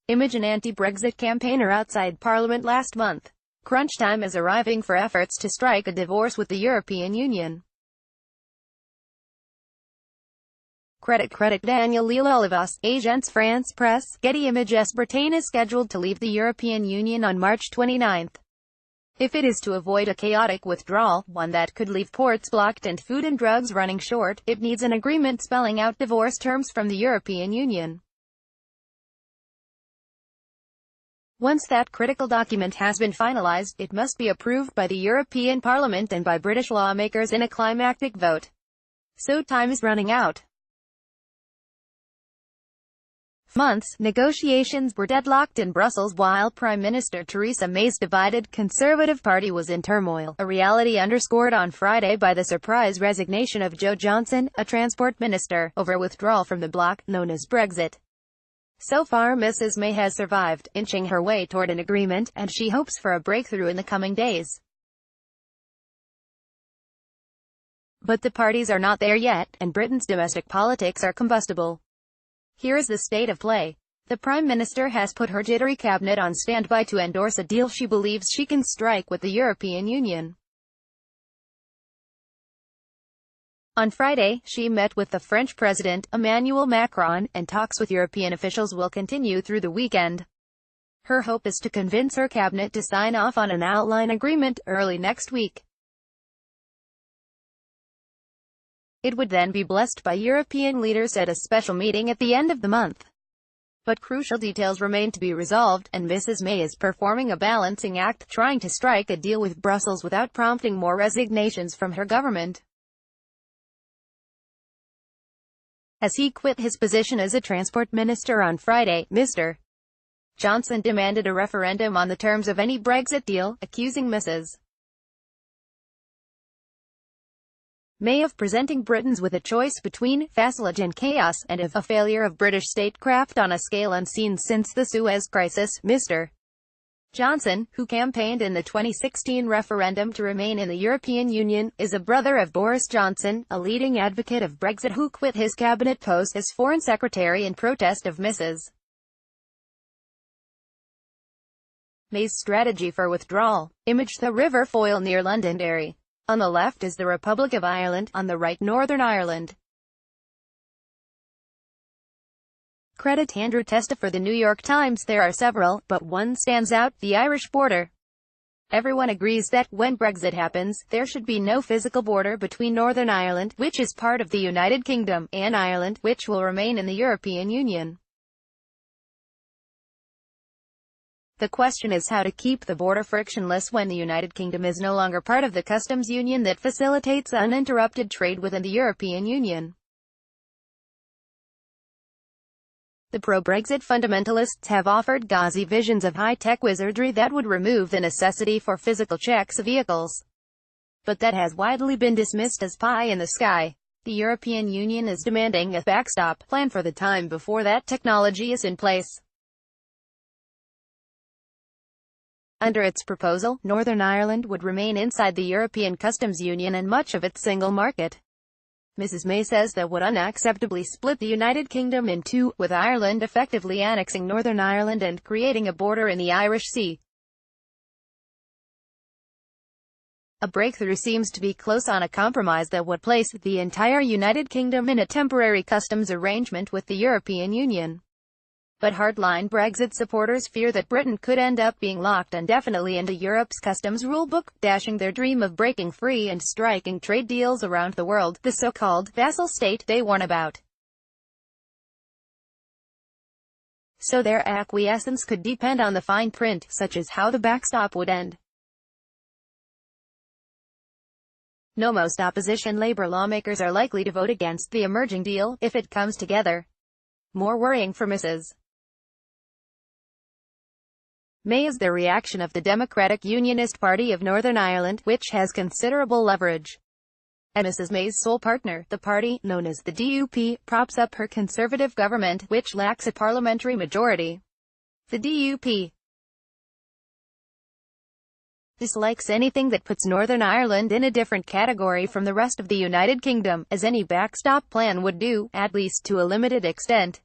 ImageAn anti-Brexit campaigner outside Parliament last month. Crunch time is arriving for efforts to strike a divorce with the European Union. CreditCreditDaniel Leal-Olivas, Agence France-Presse, Getty ImagesBritain is scheduled to leave the European Union on March 29. If it is to avoid a chaotic withdrawal, one that could leave ports blocked and food and drugs running short, it needs an agreement spelling out divorce terms from the European Union. Once that critical document has been finalized, it must be approved by the European Parliament and by British lawmakers in a climactic vote. So time is running out. For months, negotiations were deadlocked in Brussels while Prime Minister Theresa May's divided Conservative Party was in turmoil, a reality underscored on Friday by the surprise resignation of Jo Johnson, a transport minister, over withdrawal from the bloc, known as Brexit. So far Mrs. May has survived, inching her way toward an agreement, and she hopes for a breakthrough in the coming days. But the parties are not there yet, and Britain's domestic politics are combustible. Here is the state of play. The Prime Minister has put her jittery cabinet on standby to endorse a deal she believes she can strike with the European Union. On Friday, she met with the French President, Emmanuel Macron, and talks with European officials will continue through the weekend. Her hope is to convince her cabinet to sign off on an outline agreement early next week. It would then be blessed by European leaders at a special meeting at the end of the month. But crucial details remain to be resolved, and Mrs. May is performing a balancing act, trying to strike a deal with Brussels without prompting more resignations from her government. As he quit his position as a transport minister on Friday, Mr. Johnson demanded a referendum on the terms of any Brexit deal, accusing Mrs. May of presenting Britons with a choice between vassalage and chaos, and of a failure of British statecraft on a scale unseen since the Suez Crisis. Mr. Johnson, who campaigned in the 2016 referendum to remain in the European Union, is a brother of Boris Johnson, a leading advocate of Brexit who quit his cabinet post as Foreign Secretary in protest of Mrs. May's strategy for withdrawal. Image the River Foyle near Londonderry. On the left is the Republic of Ireland, on the right Northern Ireland. Credit Andrew Testa for the New York Times. There are several, but one stands out, the Irish border. Everyone agrees that, when Brexit happens, there should be no physical border between Northern Ireland, which is part of the United Kingdom, and Ireland, which will remain in the European Union. The question is how to keep the border frictionless when the United Kingdom is no longer part of the customs union that facilitates uninterrupted trade within the European Union. The pro-Brexit fundamentalists have offered gauzy visions of high-tech wizardry that would remove the necessity for physical checks of vehicles. But that has widely been dismissed as pie in the sky. The European Union is demanding a backstop plan for the time before that technology is in place. Under its proposal, Northern Ireland would remain inside the European Customs Union and much of its single market. Mrs. May says that would unacceptably split the United Kingdom in two, with Ireland effectively annexing Northern Ireland and creating a border in the Irish Sea. A breakthrough seems to be close on a compromise that would place the entire United Kingdom in a temporary customs arrangement with the European Union. But hardline Brexit supporters fear that Britain could end up being locked indefinitely into Europe's customs rulebook, dashing their dream of breaking free and striking trade deals around the world, the so-called vassal state they warn about. So their acquiescence could depend on the fine print, such as how the backstop would end. Most opposition Labour lawmakers are likely to vote against the emerging deal, if it comes together. More worrying for Mrs. May is the reaction of the Democratic Unionist Party of Northern Ireland, which has considerable leverage. And Mrs. May's sole partner, the party, known as the DUP, props up her Conservative government, which lacks a parliamentary majority. The DUP dislikes anything that puts Northern Ireland in a different category from the rest of the United Kingdom, as any backstop plan would do, at least to a limited extent.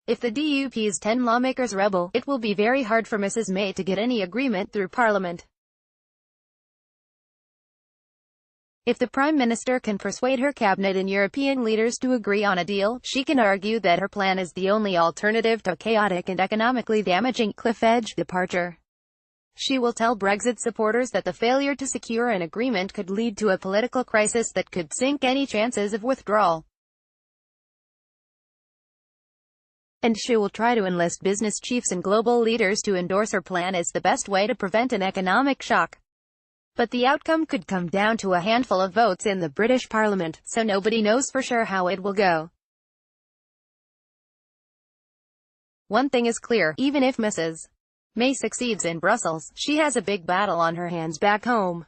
If the DUP's 10 lawmakers rebel, it will be very hard for Mrs May to get any agreement through Parliament. If the Prime Minister can persuade her cabinet and European leaders to agree on a deal, she can argue that her plan is the only alternative to a chaotic and economically damaging cliff-edge departure. She will tell Brexit supporters that the failure to secure an agreement could lead to a political crisis that could sink any chances of withdrawal. And she will try to enlist business chiefs and global leaders to endorse her plan as the best way to prevent an economic shock. But the outcome could come down to a handful of votes in the British Parliament, so nobody knows for sure how it will go. One thing is clear, even if Mrs May succeeds in Brussels, she has a big battle on her hands back home.